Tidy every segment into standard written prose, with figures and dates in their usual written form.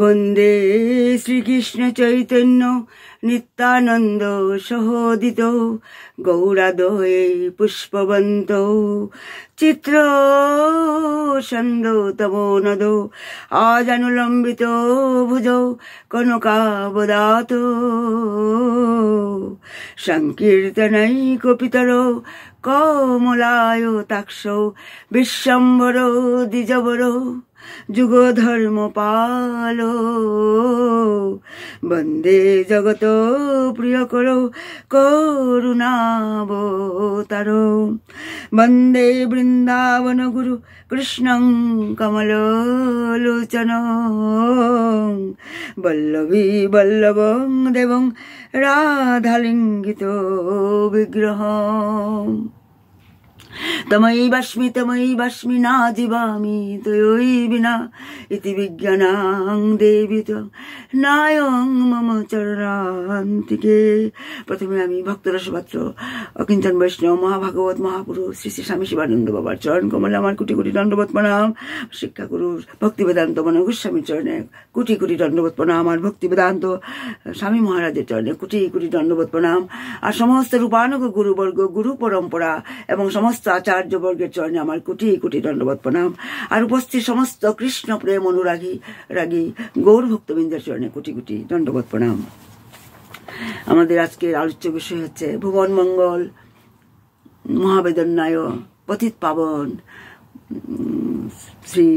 বন্দে শ্রীকৃষ্ণ চৈতন্য নিত্যানন্দ সহোদিত গৌরাদয়ে পুষ্পবন্ত চিত্র ছন্দ তমোনদ আজানুলম্বিত ভুজ কনকাবদাত সংকীর্তনৈকপিতর কমলায় তাক্ষ বিশ্বম্ভর দ্বিজবর যুগধর্মপাল বন্দে জগত প্রিয়কর করুণাবতার বন্দে বৃন্দাবন গুরু কৃষ্ণং কমললোচন বল্লভী বল্লভং দেবং রাধালিঙ্গিত বিগ্রহম তমৈবাস্মি না জীবামি তয়োবিনা ইতি বিজ্ঞানাং দেবী নায়ং মম চরণান্তিকে। প্রথমে আমি ভক্তরসপাত্র অকিঞ্চন বৈষ্ণব মহাভাগবত মহাপুরুষ শ্রী শ্রী স্বামী শিবানন্দ বাবার চরণ কমলে আমার কোটি কোটি দণ্ডবত প্রণাম। শিক্ষা গুরু ভক্তি বেদান্ত মন গোস্বামীর চরণে কোটি কোটি দণ্ডবত প্রণাম। আর ভক্তি বেদান্ত স্বামী মহারাজের চরণে কোটি কোটি দণ্ডবত প্রণাম। আর সমস্ত রূপানুগ গুরুবর্গ গুরু পরম্পরা এবং সমস্ত আচার্যবর্গের চরণে আমার কোটি কোটি দণ্ডবত প্রণাম। আর উপস্থিত সমস্ত কৃষ্ণ প্রেম অনুরাগী গৌর ভক্তবৃন্দের চরণে কোটি কোটি দণ্ডবত প্রণাম। আমাদের আজকের আলোচ্য বিষয় হচ্ছে ভুবন মঙ্গল মহাবেদন্যায় পতিত পাবন শ্রী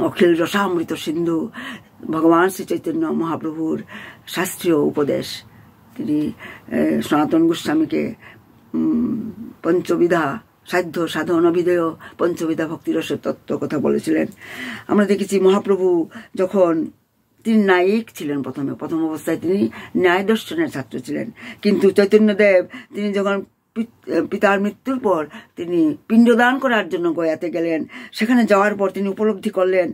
অখিল রসামৃত সিন্ধু ভগবান শ্রী চৈতন্য মহাপ্রভুর শাস্ত্রীয় উপদেশ। তিনি সনাতন গোস্বামীকে পঞ্চবিধা সাধ্য সাধন অভিধেয় পঞ্চবিধা ভক্তিরসের তত্ত্ব কথা বলেছিলেন। আমরা দেখেছি মহাপ্রভু যখন তিনি নায়িক ছিলেন, প্রথম অবস্থায় তিনি ন্যায় দর্শনের ছাত্র ছিলেন, কিন্তু চৈতন্যদেব তিনি যখন পিতার মৃত্যুর পর তিনি পিণ্ডদান করার জন্য গয়াতে গেলেন, সেখানে যাওয়ার পর তিনি উপলব্ধি করলেন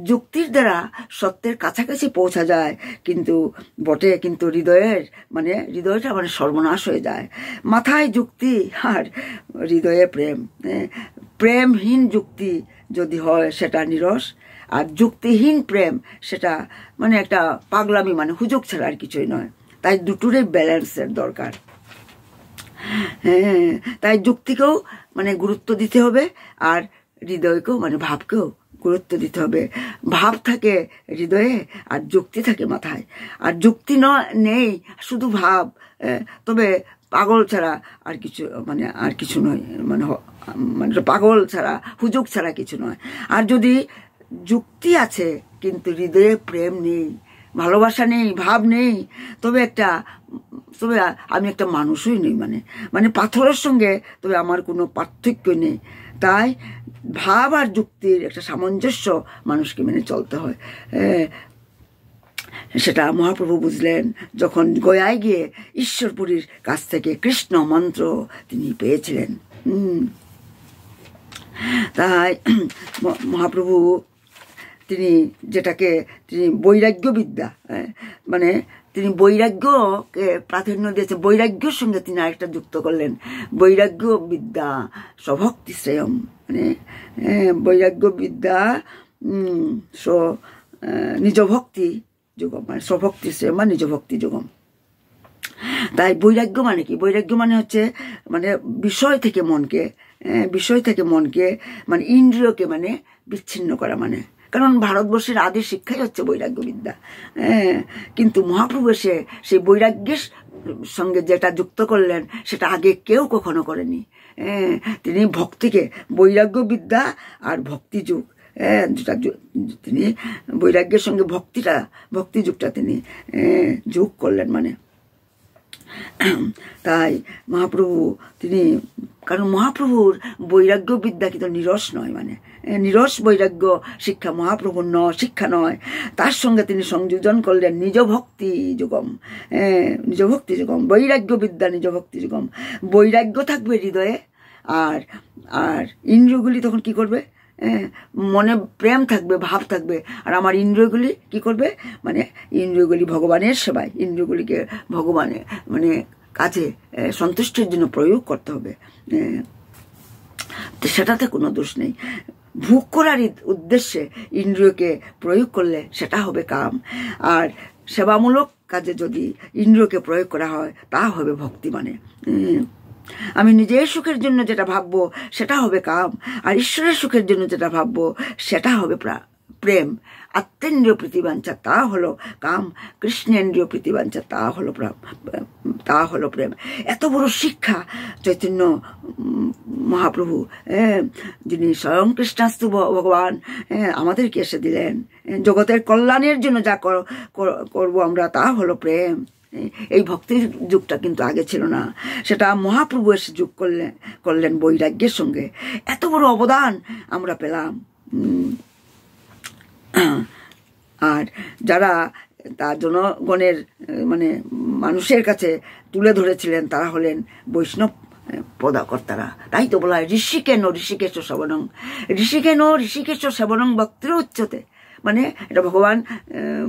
যুক্তির দ্বারা সত্যের কাছাকাছি পৌঁছা যায়, কিন্তু হৃদয়টা সর্বনাশ হয়ে যায়। মাথায় যুক্তি আর হৃদয়ে প্রেম। প্রেমহীন যুক্তি যদি হয় সেটা নিরস, আর যুক্তিহীন প্রেম সেটা একটা পাগলামি, হুজুগ ছাড়া আর কিছুই নয়। তাই দুটোরই ব্যালেন্সের দরকার। হ্যাঁ, তাই যুক্তিকেও গুরুত্ব দিতে হবে, আর হৃদয়কেও ভাবকেও গুরুত্ব দিতে হবে। ভাব থাকে হৃদয়ে আর যুক্তি থাকে মাথায়। আর যুক্তি নেই, শুধু ভাব, তবে পাগল ছাড়া আর কিছু নয়, পাগল ছাড়া হুজুগ ছাড়া কিছু নয়। আর যদি যুক্তি আছে কিন্তু হৃদয়ে প্রেম নেই, ভালোবাসা নেই, ভাব নেই, তবে আমি একটা মানুষই নেই, পাথরের সঙ্গে তবে আমার কোনো পার্থক্য নেই। তাই ভাব আর যুক্তির একটা সামঞ্জস্য মানুষকে মেনে চলতে হয়। সেটা মহাপ্রভু বুঝলেন যখন গয়ায় গিয়ে ঈশ্বরপুরীর কাছ থেকে কৃষ্ণ মন্ত্র তিনি পেয়েছিলেন। তাই মহাপ্রভু তিনি বৈরাগ্য বিদ্যা, তিনি বৈরাগ্যকে প্রাধান্য দিয়েছেন। বৈরাগ্যের সঙ্গে তিনি আরেকটা যুক্ত করলেন, বৈরাগ্য বিদ্যা স্বভক্তি শ্রেয়ম, বৈরাগ্য বিদ্যা নিজ ভক্তি যুগম, স্বভক্তি শ্রেয়ম বা নিজ ভক্তি যুগম। তাই বৈরাগ্য কি? বৈরাগ্য হচ্ছে বিষয় থেকে মনকে ইন্দ্রিয়কে বিচ্ছিন্ন করা। কারণ ভারতবর্ষের আদি শিক্ষাই হচ্ছে বৈরাগ্য বিদ্যা। কিন্তু মহাপ্রভু এসে সেই বৈরাগ্যের সঙ্গে যেটা যুক্ত করলেন সেটা আগে কেউ কখনো করেনি। তিনি ভক্তিকে, বৈরাগ্য বিদ্যা আর ভক্তি যুগ, তিনি বৈরাগ্যের সঙ্গে ভক্তি যুগটা তিনি যোগ করলেন। তাই মহাপ্রভু কারণ মহাপ্রভুর বৈরাগ্য বিদ্যা কিন্তু নিরস নয়, নিরস বৈরাগ্য শিক্ষা মহাপ্রভুর শিক্ষা নয়। তার সঙ্গে তিনি সংযোজন করলেন নিজ ভক্তি যুগম, বৈরাগ্য বিদ্যা নিজ ভক্তি যুগম। বৈরাগ্য থাকবে হৃদয়ে, আর ইন্দ্রিয়গুলি তখন কি করবে? মনে প্রেম থাকবে, ভাব থাকবে। আর আমার ইন্দ্রিয়গুলি কি করবে? ইন্দ্রিয়গুলি ভগবানের সেবায়, ইন্দ্রিয়গুলিকে ভগবানের কাছে সন্তুষ্টির জন্য প্রয়োগ করতে হবে। সেটাতে কোনো দোষ নেই। ভোগ করার উদ্দেশ্যে ইন্দ্রিয়কে প্রয়োগ করলে সেটা হবে কাম। আর সেবামূলক কাজে যদি ইন্দ্রিয়কে প্রয়োগ করা হয় তা হবে ভক্তি। মানে আমি নিজের সুখের জন্য যেটা ভাববো সেটা হবে কাম, আর ঈশ্বরের সুখের জন্য যেটা ভাববো সেটা হবে প্রেম। আত্মেন্দ্রিয় প্রীতিবাঞ্ছা তা হলো কাম, কৃষ্ণেন্দ্রিয় প্রীতিবাঞ্ছা তা হলো প্রেম। এত বড় শিক্ষা চৈতন্য মহাপ্রভু, যিনি স্বয়ং কৃষ্ণাস্তু ভগবান, আমাদেরকে এসে দিলেন। জগতের কল্যাণের জন্য যা করবো আমরা তা হলো প্রেম। এই ভক্তির যুগটা কিন্তু আগে ছিল না, সেটা মহাপ্রভু এসে যুগ করলেন বৈরাগ্যের সঙ্গে। এত বড় অবদান আমরা পেলাম। আর যারা তার জনগণের মানে মানুষের কাছে তুলে ধরেছিলেন তারা হলেন বৈষ্ণব পদাকর্তারা। তাই তো বলা হয় ঋষিকেন ঋষিকেশ সেবনং, ঋষিকেন ঋষিকেশ সেবনং ভক্তির উচ্চতে। মানে এটা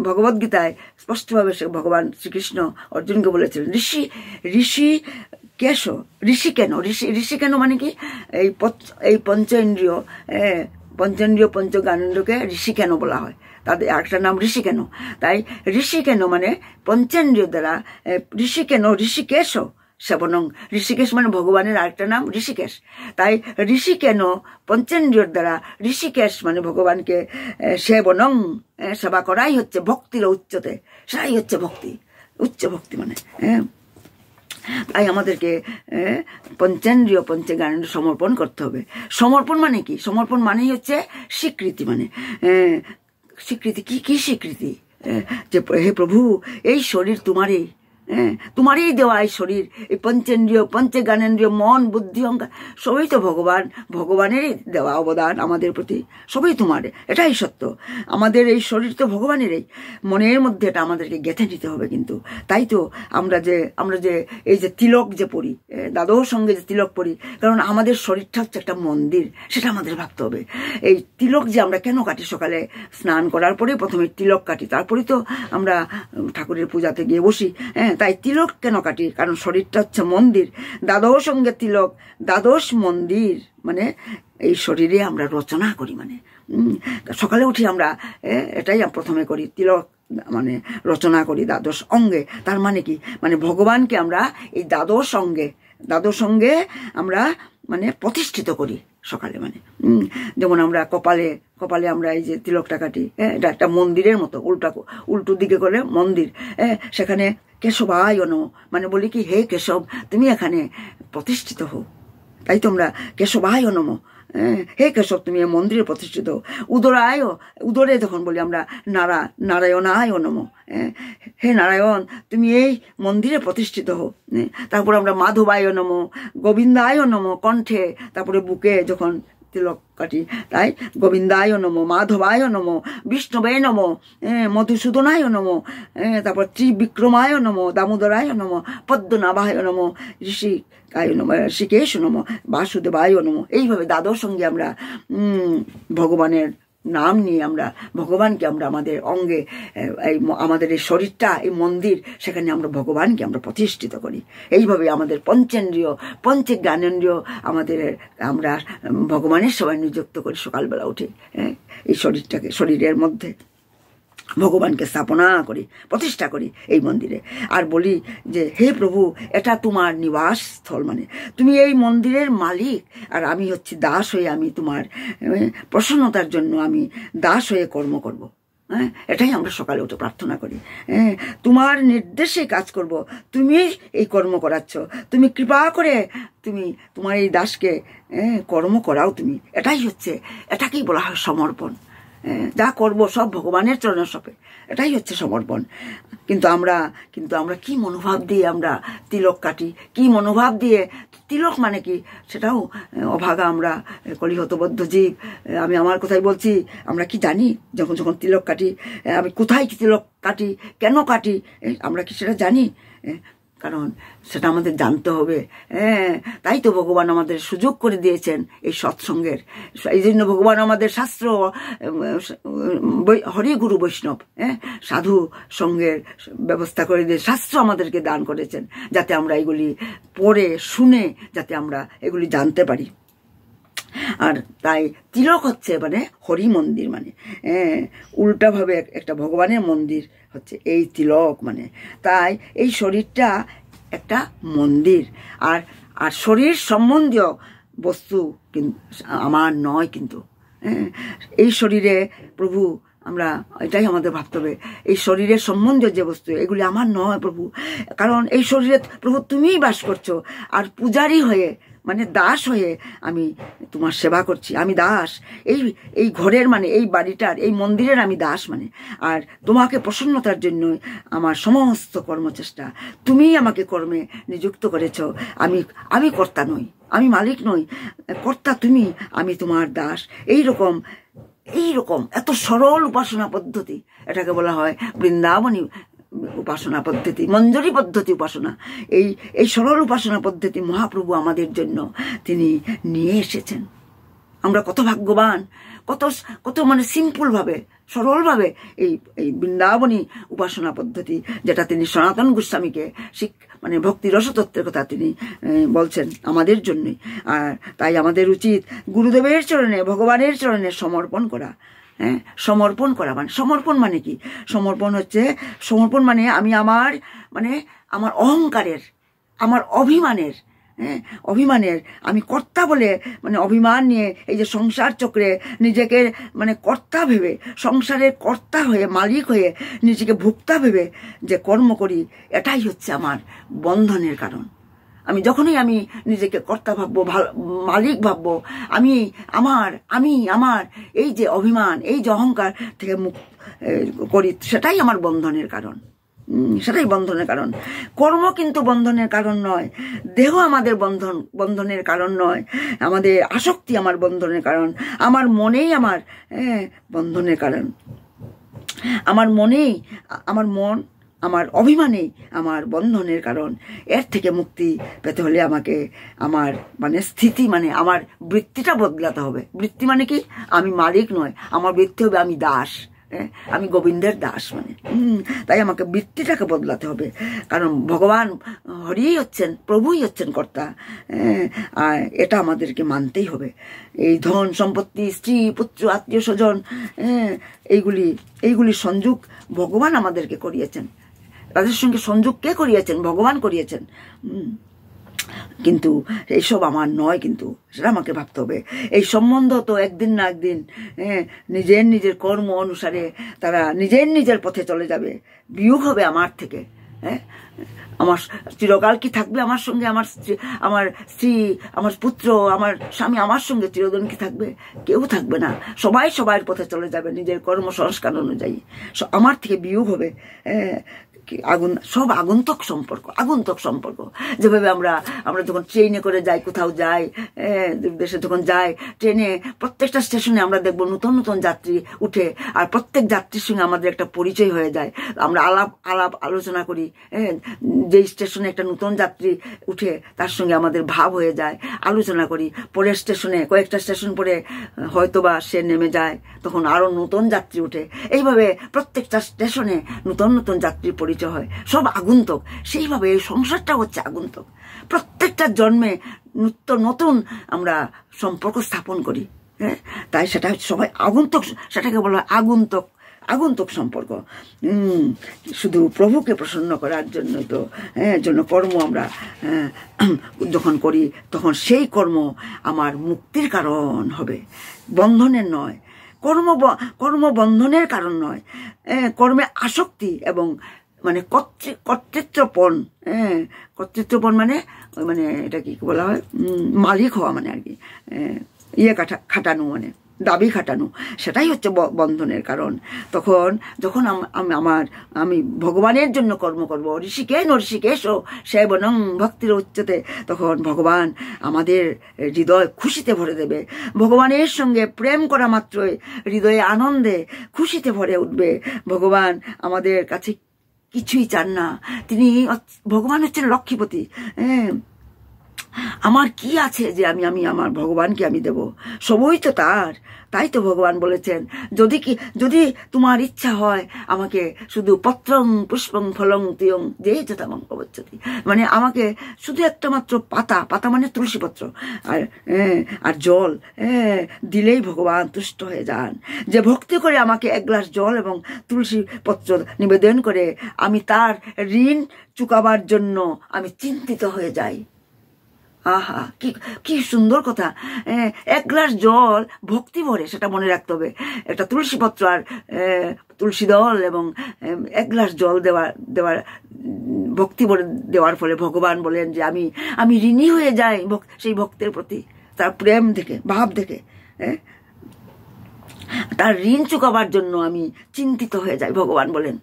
ভগবদ্গীতায় স্পষ্টভাবে ভগবান শ্রীকৃষ্ণ অর্জুনকে বলেছিলেন ঋষি কেন মানে কি এই পঞ্চেন্দ্রিয় পঞ্চজ্ঞানেন্দ্রিয়কে ঋষি কেন বলা হয়, তাদের একটা নাম ঋষি কেন। তাই ঋষি কেন মানে পঞ্চেন্দ্রিয় দ্বারা ঋষি কেন ঋষিকেশ সেবনং, ঋষিকেশ মানে ভগবানের আরেকটা নাম ঋষিকেশ। তাই ঋষি কেন পঞ্চেন্দ্রিয়র দ্বারা ঋষিকেশ মানে ভগবানকে সেবনং সেবা করাই হচ্ছে ভক্তির উচ্চতে, সেটাই হচ্ছে ভক্তি, উচ্চ ভক্তি। মানে তাই আমাদেরকে পঞ্চেন্দ্রিয় পঞ্চজ্ঞানেন্দ্রিয় সমর্পণ করতে হবে। সমর্পণ মানে কি? সমর্পণ মানেই হচ্ছে স্বীকৃতি। মানে স্বীকৃতি কি স্বীকৃতি? যে হে প্রভু, এই শরীর তোমারই দেওয়া, এই শরীর, এই পঞ্চেন্দ্রিয় পঞ্চজ্ঞানেন্দ্রিয় মন বুদ্ধি অহংকার সবই তো ভগবানেরই দেওয়া অবদান আমাদের প্রতি, সবই তোমার। এটাই সত্য। আমাদের এই শরীর তো ভগবানেরই, মনের মধ্যে এটা আমাদেরকে গেঁথে নিতে হবে। কিন্তু তাই তো আমরা যে এই যে তিলক যে পড়ি, দাদোর সঙ্গে যে তিলক পড়ি, কারণ আমাদের শরীরটা হচ্ছে একটা মন্দির, সেটা আমাদের ভাবতে হবে। এই তিলক যে আমরা কেন কাটি? সকালে স্নান করার পরে প্রথমে তিলক কাটি, তারপরে তো আমরা ঠাকুরের পূজাতে গিয়ে বসি। তাই তিলক কেন কাটি? কারণ শরীরটা হচ্ছে মন্দির। দ্বাদশ সঙ্গে তিলক, দ্বাদশ মন্দির। মানে এই শরীরে আমরা রচনা করি। মানে সকালে উঠি আমরা এটাই প্রথমে করি, তিলক মানে রচনা করি দ্বাদশ অঙ্গে। তার মানে কি? মানে ভগবানকে আমরা এই দ্বাদশ অঙ্গে আমরা মানে প্রতিষ্ঠিত করি সকালে। মানে যেমন আমরা কপালে আমরা এই যে তিলকটা কাটি, এটা একটা মন্দিরের মতো, উল্টো দিকে করে মন্দির। সেখানে কেশবায় নমঃ মানে বলি কি, হে কেশব তুমি এখানে প্রতিষ্ঠিত হও। তাই তোমরা কেশবায় নমঃ, হে কেশব তুমি এই মন্দিরে প্রতিষ্ঠিত হও। উদরে যখন বলি আমরা নারায়ণায় নমঃ, হে নারায়ণ তুমি এই মন্দিরে প্রতিষ্ঠিত হও। তারপর আমরা মাধবায় নমঃ, গোবিন্দায় নমঃ কণ্ঠে, তারপরে বুকে যখন তিলক কাটি, তাই গোবিন্দায় নমঃ, মাধবায় নমঃ, বিষ্ণবে নমঃ, মধুসূদনায় নমঃ, তারপর ত্রিবিক্রমায় নমঃ, দামোদরায় নমঃ, পদ্মনাভায় নমঃ, ঋষিকেশ নমঃ, বাসুদেবায় নমঃ। এইভাবে দ্বাদশ সঙ্গে আমরা ভগবানের নাম নিয়ে আমরা ভগবানকে আমরা আমাদের অঙ্গে, আমাদের এই শরীরটা এই মন্দির, সেখানে আমরা ভগবানকে আমরা প্রতিষ্ঠিত করি। এইভাবে আমাদের পঞ্চেন্দ্রিয় পঞ্চজ্ঞানেন্দ্রিয় আমরা ভগবানের সেবায় নিযুক্ত করি। সকালবেলা উঠে এই শরীরের মধ্যে ভগবানকে স্থাপনা করি, প্রতিষ্ঠা করি এই মন্দিরে। আর বলি যে হে প্রভু, এটা তোমার নিবাস স্থল। মানে তুমি এই মন্দিরের মালিক, আর আমি হচ্ছি দাস হয়ে, আমি তোমার প্রসন্নতার জন্য আমি দাস হয়ে কর্ম করব। এটাই আমরা সকালে উঠে প্রার্থনা করি। তোমার নির্দেশে কাজ করব, তুমি এই কর্ম করাচ্ছ, তুমি কৃপা করে তুমি তোমার এই দাসকে কর্ম করাও তুমি। এটাকেই বলা হয় সমর্পণ। যা করব সব ভগবানের চরণে সপে, এটাই হচ্ছে সমর্পণ। কিন্তু আমরা কি মনোভাব দিয়ে আমরা তিলক কাটি, কি মনোভাব দিয়ে তিলক মানে কি সেটাও অভাগা আমরা, কলিহতবদ্ধ জীব। আমি আমার কথাই বলছি, আমরা কি জানি যখন তিলক কাটি, আমি কোথায় কি তিলক কাটি, কেন কাটি, আমরা কি সেটা জানি? কারণ সেটা আমাদের জানতে হবে। তাই তো ভগবান আমাদের সুযোগ করে দিয়েছেন এই সৎসঙ্গের। এই জন্য ভগবান আমাদের শাস্ত্র, হরিগুরু বৈষ্ণব সাধু সঙ্গের ব্যবস্থা করে দিয়ে শাস্ত্র আমাদেরকে দান করেছেন, যাতে আমরা এগুলি পড়ে শুনে যাতে আমরা এগুলি জানতে পারি। আর তাই তিলক হচ্ছে মানে হরি মন্দির, মানে উল্টাভাবে একটা ভগবানের মন্দির হচ্ছে এই তিলক মানে। তাই এই শরীরটা একটা মন্দির, আর আর শরীর সম্বন্ধীয় বস্তু কিন্তু আমার নয়। কিন্তু এই শরীরে প্রভু, আমরা এটাই আমাদের ভাবতে হবে, এই শরীরের সম্বন্ধীয় যে বস্তু এগুলি আমার নয় প্রভু, কারণ এই শরীরে প্রভু তুমিই বাস করছো। আর পূজারী হয়ে মানে দাস হয়ে আমি তোমার সেবা করছি, আমি দাস, এই ঘরের মানে এই বাড়িটার এই মন্দিরের আমি দাস মানে। আর তোমাকে প্রসন্নতার জন্য আমার সমস্ত কর্মচেষ্টা, তুমিই আমাকে কর্মে নিযুক্ত করেছ। আমি কর্তা নই, আমি মালিক নই, কর্তা তুমি, আমি তোমার দাস। এইরকম এত সরল উপাসনা পদ্ধতি, এটাকে বলা হয় বৃন্দাবনী উপাসনা পদ্ধতি, মঞ্জরি পদ্ধতি উপাসনা। এই সরল উপাসনা পদ্ধতি মহাপ্রভু আমাদের জন্য তিনি নিয়ে এসেছেন। আমরা কত ভাগ্যবান, কত মানে সিম্পল ভাবে, সরল ভাবে এই বৃন্দাবনী উপাসনা পদ্ধতি, যেটা তিনি সনাতন গোস্বামীকে মানে ভক্তি রসতত্ত্বের কথা তিনি বলছেন আমাদের জন্যই। আর তাই আমাদের উচিত গুরুদেবের চরণে, ভগবানের চরণে সমর্পণ করা। সমর্পণ করা মানে, সমর্পণ মানে কি? সমর্পণ মানে আমি আমার অহংকারের, আমার অভিমানের আমি কর্তা বলে মানে অভিমান নিয়ে এই যে সংসার চক্রে নিজেকে মানে কর্তা ভেবে, সংসারের কর্তা হয়ে, মালিক হয়ে, নিজেকে ভোক্তা ভেবে যে কর্ম করি, এটাই হচ্ছে আমার বন্ধনের কারণ। যখনই আমি নিজেকে কর্তা ভাববো, মালিক ভাববো, আমার এই যে অভিমান, এই যে অহংকার থেকে মুক্ত করি, সেটাই আমার বন্ধনের কারণ। কর্ম কিন্তু বন্ধনের কারণ নয়, দেহ আমাদের বন্ধনের কারণ নয়, আমাদের আসক্তি আমার বন্ধনের কারণ, আমার মনেই আমার বন্ধনের কারণ, আমার মন, আমার অভিমানেই আমার বন্ধনের কারণ। এর থেকে মুক্তি পেতে হলে আমাকে আমার মানে স্থিতি, মানে আমার বৃত্তিটা বদলাতে হবে। বৃত্তি মানে কি? আমি মালিক নয়, আমার বৃত্তি হবে আমি দাস, আমি গোবিন্দের দাস মানে। তাই আমাকে বৃত্তিটাকে বদলাতে হবে, কারণ ভগবান হরিই হচ্ছেন, প্রভুই হচ্ছেন কর্তা। আর এটা আমাদেরকে মানতেই হবে। এই ধন সম্পত্তি, স্ত্রী পুত্র আত্মীয় স্বজন, এইগুলি সংযোগ ভগবান আমাদেরকে করিয়েছেন। তাদের সঙ্গে সংযোগ কে করিয়েছেন? ভগবান করিয়েছেন। কিন্তু এইসব আমার নয়, কিন্তু সেটা আমাকে ভাবতে হবে। এই সম্বন্ধ তো একদিন না একদিন নিজের কর্ম অনুসারে তারা নিজের পথে চলে যাবে, বিয়োগ হবে আমার থেকে। আমার চিরকাল কি থাকবে আমার সঙ্গে? আমার স্ত্রী, আমার পুত্র, আমার স্বামী আমার সঙ্গে চিরদিন কি থাকবে? কেউ থাকবে না। সবাই সবার পথে চলে যাবে নিজের কর্ম সংস্কার অনুযায়ী। আমার থেকে বিয়োগ হবে। সব আগন্তুক সম্পর্ক। যেভাবে আমরা যখন ট্রেনে করে যাই, কোথাও যাই, দেশে যখন যাই, ট্রেনে প্রত্যেকটা স্টেশনে আমরা দেখবো নতুন যাত্রী উঠে, আর প্রত্যেক যাত্রীর সঙ্গে আমাদের একটা পরিচয় হয়ে যায়। আমরা আলোচনা করি। যেই স্টেশনে একটা নতুন যাত্রী উঠে, তার সঙ্গে আমাদের ভাব হয়ে যায়, আলোচনা করি। পরের স্টেশনে, কয়েকটা স্টেশন পরে হয়তোবা সে নেমে যায়, তখন আরো নতুন যাত্রী উঠে। এইভাবে প্রত্যেকটা স্টেশনে নতুন যাত্রীর পরিচয় হয়, সব আগন্তুক। সেইভাবে এই সংসারটা হচ্ছে আগন্তুক। প্রত্যেকটা জন্মে নতুন আমরা সম্পর্ক স্থাপন করি। তাই সেটা সবাই আগন্তুক, সেটাকে বলা হয় আগন্তুক সম্পর্ক। শুধু প্রভুকে প্রসন্ন করার জন্য জন্য কর্ম আমরা যখন করি, তখন সেই কর্ম আমার মুক্তির কারণ হবে, বন্ধনের নয়। কর্ম বন্ধনের কারণ নয়। কর্মে আসক্তি এবং মানে কর্তৃত্বপণ মানে এটা কি বলা হয়, মালিক হওয়া মানে আর কি, খাটানো মানে দাবি খাটানো, সেটাই হচ্ছে বন্ধনের কারণ। যখন আমি ভগবানের জন্য কর্ম করবো, ঋষিকেশ সেবনং ভক্তির উচ্চতে, তখন ভগবান আমাদের হৃদয় খুশিতে ভরে দেবে। ভগবানের সঙ্গে প্রেম করা মাত্রই হৃদয়ে আনন্দে খুশিতে ভরে উঠবে। ভগবান আমাদের কাছে কিছুই চান না। ভগবান হচ্ছেন লক্ষ্মীপতি। আমার কি আছে যে আমি আমি আমার ভগবানকে আমি দেব? সবই তো তার। তাই তো ভগবান বলেছেন, যদি তোমার ইচ্ছা হয় আমাকে শুধু পত্রং পুষ্পং ফলং তিয়ং যে যথামং প্রবচ্ছতি, মানে আমাকে শুধু একটা মাত্র পাতা মানে তুলসী পত্র আর জল দিলেই ভগবান তুষ্ট হয়ে যান। যে ভক্তি করে আমাকে এক গ্লাস জল এবং তুলসী পত্র নিবেদন করে আমি তার ঋণ চুকাবার জন্য আমি চিন্তিত হয়ে যাই। আহা, কি সুন্দর কথা। এক গ্লাস জল ভক্তি ভরে, সেটা মনে রাখতে হবে। একটা তুলসী পত্র আর তুলসী দল এবং এক গ্লাস জল দেওয়ার ভক্তি ভরে দেওয়ার ফলে ভগবান বলেন যে আমি ঋণী হয়ে যাই সেই ভক্তের প্রতি, তার প্রেম দেখে, ভাব দেখে। তার ঋণ চুকাবার জন্য আমি চিন্তিত হয়ে যাই, ভগবান বলেন।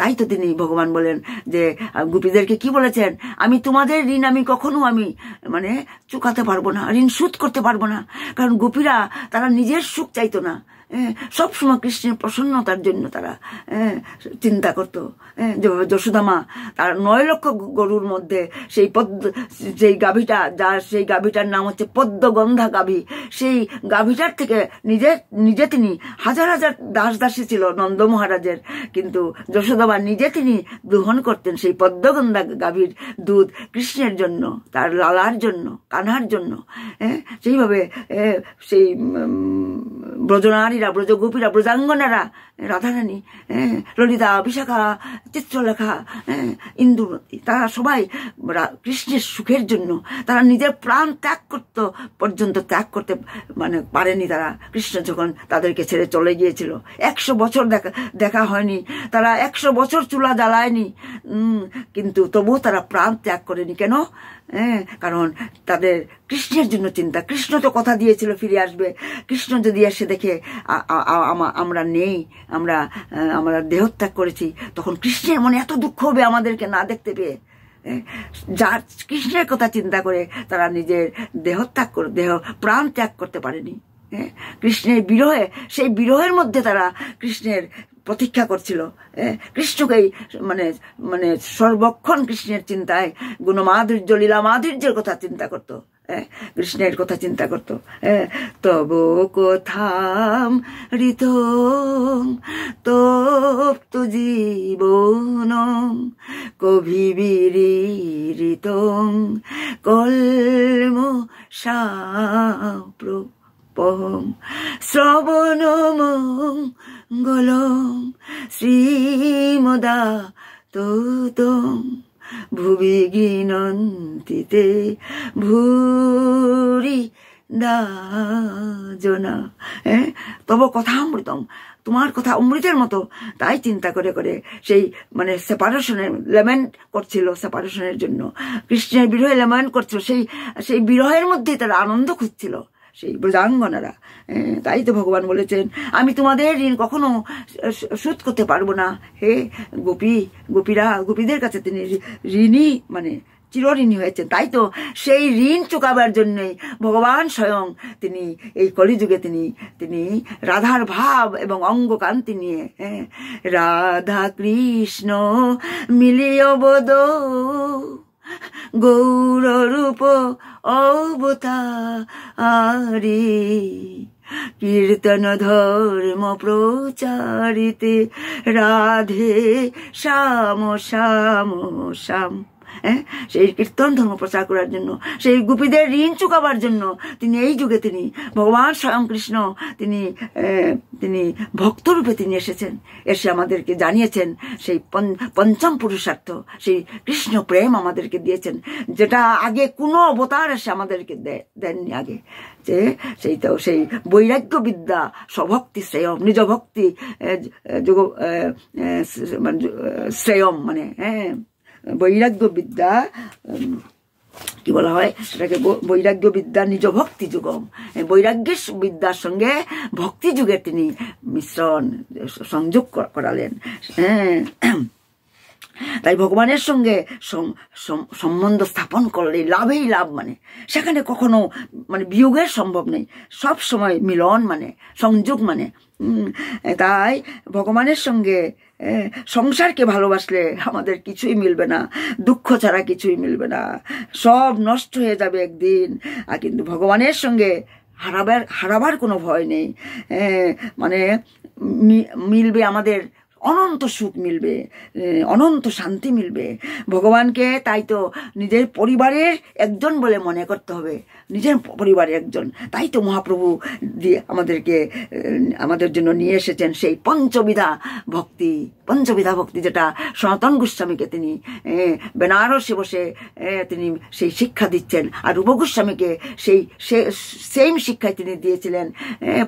তাই তো তিনি ভগবান বলেন যে গোপীদেরকে কি বলেছেন, আমি তোমাদের ঋণ আমি কখনো মানে চুকাতে পারবো না, ঋণ শোধ করতে পারবো না। কারণ গোপীরা তারা নিজের সুখ চাইতো না, সবসময় কৃষ্ণের প্রসন্নতার জন্য তারা চিন্তা করতো। যেভাবে যশোদামা তার 9 লক্ষ গরুর মধ্যে সেই গাভীটার নাম হচ্ছে পদ্মগন্ধা গাভী, সেই গাভীটার থেকে নিজে তিনি হাজার দাস দাসী ছিল নন্দ মহারাজের, কিন্তু যশোদামা নিজে তিনি গ্রহণ করতেন সেই পদ্মগন্ধা গাভীর দুধ কৃষ্ণের জন্য, তার লালার জন্য, কানহার জন্য। সেইভাবে সেই ব্রজনারীরা, ব্রজগোপীরা, ব্রজাঙ্গনারা, রাধারানী, ললিতা, বিশাখা, চিত্রলেখা, ইন্দুমতী, তারা সবাই কৃষ্ণের সুখের জন্য তারা নিজের প্রাণ ত্যাগ করতে মানে পারেনি। তারা কৃষ্ণ যখন তাদেরকে ছেড়ে চলে গিয়েছিল, 100 বছর দেখা হয়নি, তারা 100 বছর চুলা জ্বালায়নি, কিন্তু তবুও তারা প্রাণ ত্যাগ করেনি। কেন? কারণ তাদের কৃষ্ণের জন্য চিন্তা। কৃষ্ণ তো কথা দিয়েছিল ফিরে আসবে। কৃষ্ণ যদি এসে দেখে আমরা নেই, আমরা দেহত্যাগ করেছি, তখন কৃষ্ণের মনে এত দুঃখ হবে আমাদেরকে না দেখতে পেয়ে। যার কৃষ্ণের কথা চিন্তা করে তারা নিজের প্রাণ ত্যাগ করতে পারেনি। কৃষ্ণের বিরহে, সেই বিরহের মধ্যে তারা কৃষ্ণের প্রতীক্ষা করছিল। কৃষ্ণকেই মানে সর্বক্ষণ কৃষ্ণের চিন্তায় গুণমাধুর্য, লীলা মাধুর্যের কথা চিন্তা করতো, কৃষ্ণের কথা চিন্তা করতো। তব কথাম ঋত তপ্ত জীবন কবিবিরিত কলম সাপ্রপম শ্রবণমঙ্গলম শ্রীমদাততম ভুবি গৃণন্তিতে ভূরি দাজনা। তব কথা অমৃতম, তোমার কথা অমৃতের মতো। তাই চিন্তা করে সেই মানে সেপারেশনের লেমেন্ট করছিল, সেপারেশনের জন্য কৃষ্ণের বিরহে লেমেন্ট করছিল। সেই বিরহের মধ্যে তারা আনন্দ খুঁজছিল, সেই ব্রজাঙ্গনারা। তাই তো ভগবান বলেছেন, আমি তোমাদের ঋণ কখনো শোধ করতে পারবো না। হে গোপীদের কাছে তিনি ঋণী, মানে চিরঋণী হয়েছেন। তাই তো সেই ঋণ চুকাবার জন্যই ভগবান স্বয়ং তিনি এই কলিযুগে তিনি রাধার ভাব এবং অঙ্গ কান্তি নিয়ে রাধা কৃষ্ণ মিলিয় বোধ গৌর রূপ অবতারি কীর্তন ধর্ম প্রচারিতে রাধে শ্যাম শ্যাম শ্যাম। সেই কীর্তন ধর্ম প্রচার করার জন্য, সেই গোপীদের ঋণ চুকাবার জন্য তিনি এই যুগে তিনি ভগবান স্বয়ং কৃষ্ণ তিনি ভক্তরূপে তিনি এসেছেন, এসে আমাদেরকে জানিয়েছেন সেই পঞ্চম পুরুষার্থ, সেই কৃষ্ণ প্রেম আমাদেরকে দিয়েছেন, যেটা আগে কোনো অবতার এসে আমাদেরকে দেননি আগে। যে সেই বৈরাগ্য বিদ্যা স্বভক্তি শ্রেয়ম, নিজ ভক্তি শ্রেয়ম, মানে বৈরাগ্য বিদ্যা কি বলা হয় সেটাকে, বৈরাগ্য বিদ্যা নিজ ভক্তি যুগম। বৈরাগ্যের বিদ্যার সঙ্গে ভক্তি যুগের তিনি মিশ্রণ সংযোগ করালেন। তাই ভগবানের সঙ্গে সম্বন্ধ স্থাপন করলে লাভেই লাভ, মানে সেখানে কখনো মানে বিয়োগের সম্ভব নেই, সব সময় মিলন মানে সংযোগ মানে। তাই ভগবানের সঙ্গে সংসারকে ভালোবাসলে আমাদের কিছুই মিলবে না, দুঃখ ছাড়া কিছুই মিলবে না, সব নষ্ট হয়ে যাবে একদিন। আর কিন্তু ভগবানের সঙ্গে হারাবার কোনো ভয় নেই, মানে মিলবে আমাদের অনন্ত সুখ মিলবে, অনন্ত শান্তি মিলবে ভগবানকে। তাই তো নিজের পরিবারের একজন বলে মনে করতে হবে, নিজের পরিবারের একজন। তাই তো মহাপ্রভু দিয়ে আমাদের জন্য নিয়ে এসেছেন সেই পঞ্চবিধা ভক্তি, যেটা সনাতন গোস্বামীকে তিনি বেনারসে বসে তিনি সেই শিক্ষা দিচ্ছেন, আর রূপ গোস্বামীকে সেম শিক্ষায় তিনি দিয়েছিলেন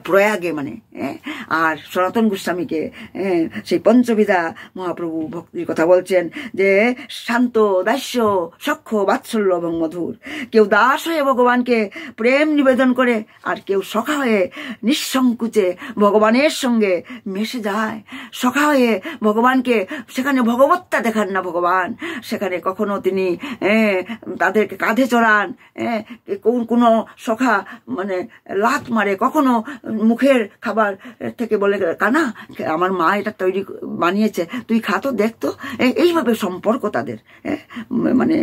প্রয়াগে, মানে। আর সনাতন গোস্বামীকে সেই পঞ্চবিধা মহাপ্রভু ভক্তির কথা বলছেন যে শান্ত, দাস্য, সখ্য, বাৎসল্য এবং মধুর। কেউ দাস হয়ে ভগবানকে প্রেম নিবেদন করে, আর কেউ সখা হয়ে নিঃসংকোচে ভগবানের সঙ্গে মিশে যায়। সখা হয়ে ভগবানকে, সেখানে ভগবত্তা দেখান না ভগবান, সেখানে কখনো তিনি তাদেরকে কাঁধে চড়ান, কোনো সখা মানে লাত মারে, কখনো মুখের খাবার থেকে বলে কানা আমার মা এটা বানিয়েছে, তুই খা তো, দেখতো। এইভাবে সম্পর্ক তাদের, মানে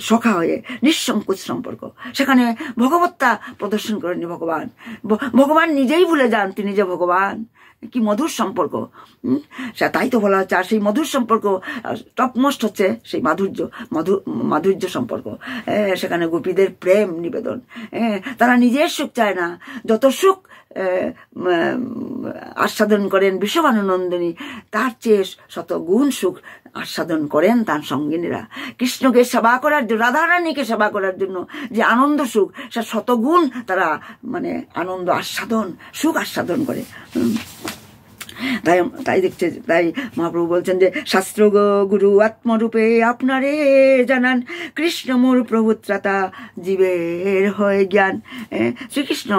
সখা হয়ে নিঃসংকোচ সম্পর্ক। সেখানে ভগবত্তা প্রদর্শন করেননি ভগবান, ভগবান নিজেই ভুলে যান তিনি যে ভগবান। কি মধুর সম্পর্ক! তাই তো বলা হচ্ছে, আর সেই মধুর সম্পর্ক টপমোস্ট হচ্ছে সেই মাধুর্য সম্পর্ক। সেখানে গোপীদের প্রেম নিবেদন, তারা নিজের সুখ চায় না, যত সুখ আস্বাদন করেন বিষবানুনন্দিনী, তার চেয়ে শত গুণ সুখ আস্বাদন করেন তার সঙ্গিনীরা। কৃষ্ণকে সেবা করার জন্য, রাধারানীকে সেবা করার জন্য যে আনন্দ সুখ, সে শতগুণ তারা মানে আনন্দ আস্বাদন, সুখ আস্বাদন করে। তাই দেখছে, তাই মহাপ্রভু বলছেন যে শাস্ত্র গুরু আত্মরূপে আপনারে জানান, কৃষ্ণ মোর প্রভুত্রাতা জীবের হয় জ্ঞান। শ্রীকৃষ্ণ,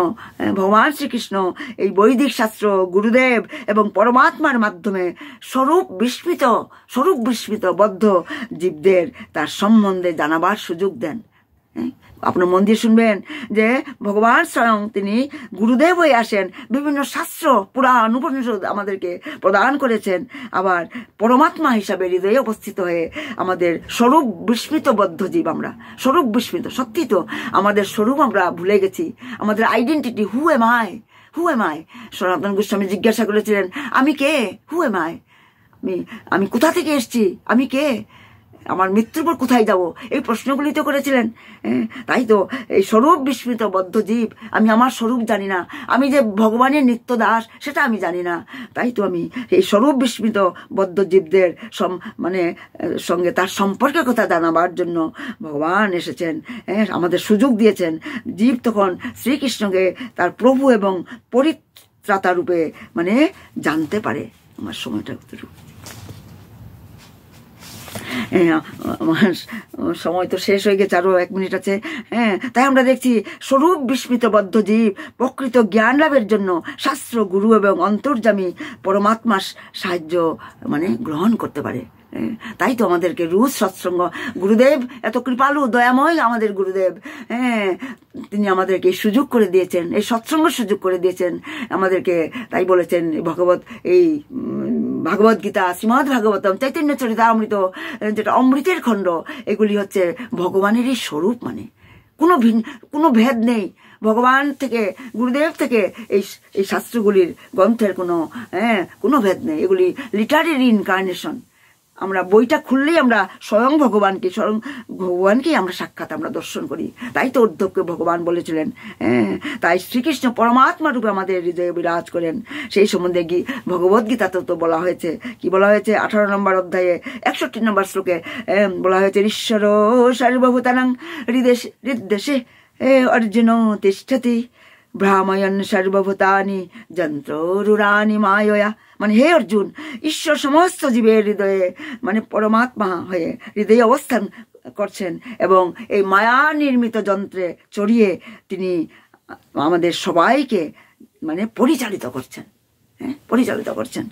ভগবান শ্রীকৃষ্ণ এই বৈদিক শাস্ত্র, গুরুদেব এবং পরমাত্মার মাধ্যমে স্বরূপ বিস্মৃত বদ্ধ জীবদের তার সম্বন্ধে জানাবার সুযোগ দেন। আপনার মন দিয়ে শুনবেন যে ভগবান স্বয়ং তিনি গুরুদেব হয়ে আসেন, বিভিন্ন শাস্ত্র, পুরাণ, উপনিষদ আমাদেরকে প্রদান করেছেন, আবার পরমাত্মা হিসাবে হৃদয়ে উপস্থিত হয়ে আমাদের স্বরূপ বিস্মৃত বদ্ধ জীব, আমরা স্বরূপ বিস্মৃত। সত্যি তো আমাদের স্বরূপ আমরা ভুলে গেছি, আমাদের আইডেন্টিটি, হু এম আই। সনাতন গোস্বামী জিজ্ঞাসা করেছিলেন, আমি কে? Who am I? আমি কোথা থেকে এসছি, আমি কে, আমার মৃত্যুর পর কোথায় যাব, এই প্রশ্নগুলি তো করেছিলেন। তাই তো এই স্বরূপ বিস্মৃত বদ্ধ জীব, আমি আমার স্বরূপ জানি না, আমি যে ভগবানের নিত্য দাস সেটা আমি জানি না। তাই তো আমি এই স্বরূপ বিস্মৃত বদ্ধ জীবদের মানে সঙ্গে তার সম্পর্কের কথা জানাবার জন্য ভগবান এসেছেন, আমাদের সুযোগ দিয়েছেন। জীব তখন শ্রীকৃষ্ণকে তার প্রভু এবং পরিত্রাতা রূপে মানে জানতে পারে। আমার সময়টা আমার সময় তো শেষ হয়ে গেছে, আরো 1 মিনিট আছে। তাই আমরা দেখছি স্বরূপ বিস্মৃত বদ্ধ জীব প্রকৃত জ্ঞান লাভের জন্য শাস্ত্র, গুরু এবং অন্তর্যামী পরমাত্মার সাহায্য মানে গ্রহণ করতে পারে। তাই তো আমাদেরকে রুজ সৎসঙ্গ, গুরুদেব এত কৃপালু দয়াময় আমাদের গুরুদেব, তিনি আমাদেরকে সুযোগ করে দিয়েছেন, এই সৎসঙ্গ সুযোগ করে দিয়েছেন আমাদেরকে। তাই বলেছেন ভাগবত গীতা, শ্রীমদ্ ভাগবতম, চৈতন্য চরিতামৃত, যেটা অমৃতের খণ্ড, এগুলি হচ্ছে ভগবানেরই স্বরূপ, মানে কোনো ভেদ নেই। ভগবান থেকে, গুরুদেব থেকে এই শাস্ত্রগুলির গ্রন্থের কোনো ভেদ নেই, এগুলি লিটারেরি ইনকার্নেশন। আমরা বইটা খুললেই আমরা স্বয়ং ভগবানকেই আমরা সাক্ষাৎ আমরা দর্শন করি। তাই তো উদ্ধবকে ভগবান বলেছিলেন, তাই শ্রীকৃষ্ণ পরমাত্মা রূপে আমাদের হৃদয়ে বিরাজ করেন। সেই সম্বন্ধে ভগবদ গীতাতে তো বলা হয়েছে, কি বলা হয়েছে 18 নম্বর অধ্যায়ে 61 নম্বর শ্লোকে বলা হয়েছে, ঈশ্বর সর্বভূতানাং হৃদ্দেশে অর্জুন তিষ্ঠতি ভ্রাময়ন সর্বভূতানি যন্ত্ররূঢ়ানি মায়য়া। মানে হে অর্জুন, ঈশ্বর সমস্ত জীবের হৃদয়ে মানে পরমাত্মা হয়ে হৃদয়ে অবস্থান করছেন এবং এই মায়া নির্মিত যন্ত্রে চড়িয়ে তিনি আমাদের সবাইকে মানে পরিচালিত করছেন।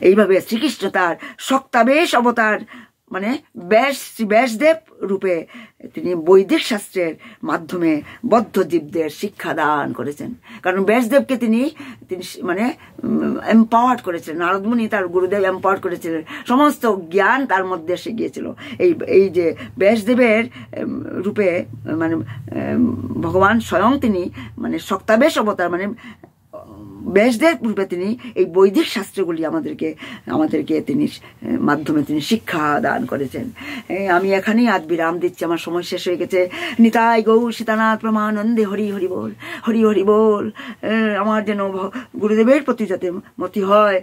এইভাবে শ্রীকৃষ্ণ তার শক্তাবেশ অবতার মানে ব্যাসদেব রূপে তিনি বৈদিক শাস্ত্রের মাধ্যমে বদ্ধজীবদের শিক্ষা দান করেছেন। কারণ ব্যাসদেবকে তিনি মানে এম্পাওয়ার্ড করেছিলেন, নারদমুনি তার গুরুদেব এম্পাওয়ার্ড করেছিলেন, সমস্ত জ্ঞান তার মধ্যে এসে গিয়েছিল। এই যে ব্যাসদেবের রূপে মানে ভগবান স্বয়ং তিনি মানে শক্তাবেশ অবতার মানে ব্যাসদেব রূপে তিনি এই বৈদিক শাস্ত্রগুলি আমাদেরকে তিনি মাধ্যমে তিনি শিক্ষা দান করেছেন। আমি এখানেই আজ বিরাম দিচ্ছি, আমার সময় শেষ হয়ে গেছে। নিতাই গৌর সীতানাথ প্রমানন্দে হরি হরি বল, হরি হরি বল। আমার যেন গুরুদেবের প্রতি যাতে মতি হয়,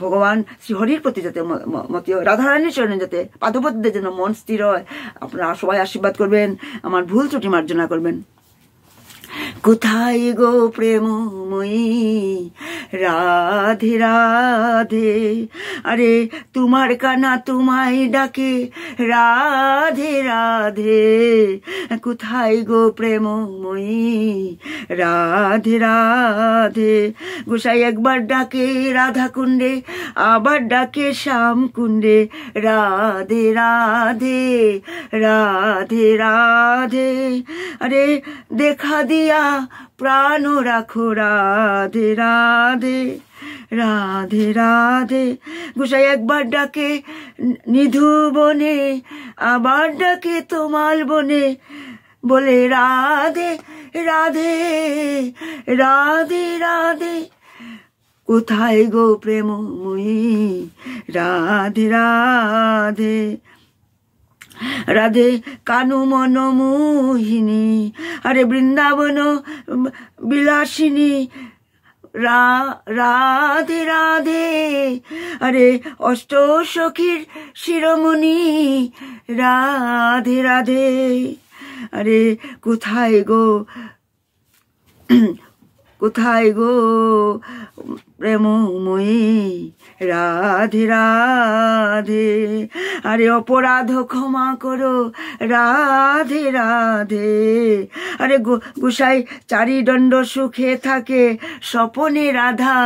ভগবান শ্রী হরির প্রতি যাতে মতি হয়, রাধারানীর চরণে যাতে পাদপদ্মে যেন মন স্থির হয়। আপনারা সবাই আশীর্বাদ করবেন, আমার ভুল ত্রুটি মার্জনা করবেন। কোথায় গো প্রেমময়ী রাধে রাধে, আরে তোমার কানা তোমায় ডাকে রাধে রাধে। কোথায় গো প্রেমময়ী রাধে রাধে, গোসাই একবার ডাকে রাধা কুণ্ডে, আবার ডাকে শ্যাম কুণ্ডে রাধে রাধে রাধে রাধে। আরে দেখা দিয়া প্রাণ রাখো রাধে রাধে রাধে রাধে। গোসাই একবার ডাকে নিধু বনে, আবার ডাকে তোমাল বনে, বলে রাধে রাধে রাধে রাধে। কোথায় গো প্রেমময়ী রাধে রাধে। রাধে কানু মন মোহিনী, আরে বৃন্দাবন বিলাসিনী রাধে রাধে। আরে অষ্ট সখীর শিরোমণি রাধে রাধে। আরে কোথায় গো কোথায় গো প্রেমময়ী রাধে রাধে। আরে অপরাধ ক্ষমা করো রাধে রাধে। আরে গোসাই চারিদণ্ড সুখে থাকে, স্বপনে রাধা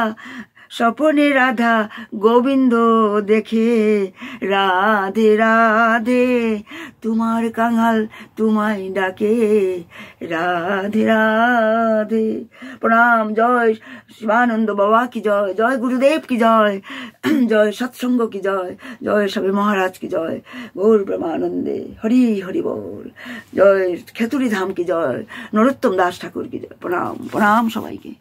স্বপনে রাধা গোবিন্দ দেখে রাধে রাধে। তোমার কাঙাল তোমায় ডাকে রাধে রাধে। প্রণাম। জয় শিবানন্দ বাবা কি জয়, জয় গুরুদেব কি জয়, জয় সৎসঙ্গ কি জয়, জয় স্বামী মহারাজ কি জয়, গৌর প্রেমানন্দে হরি হরি বল। জয় খেতুরি ধাম কি জয়, নরোত্তম দাস ঠাকুর কি জয়। প্রণাম প্রণাম সবাইকে।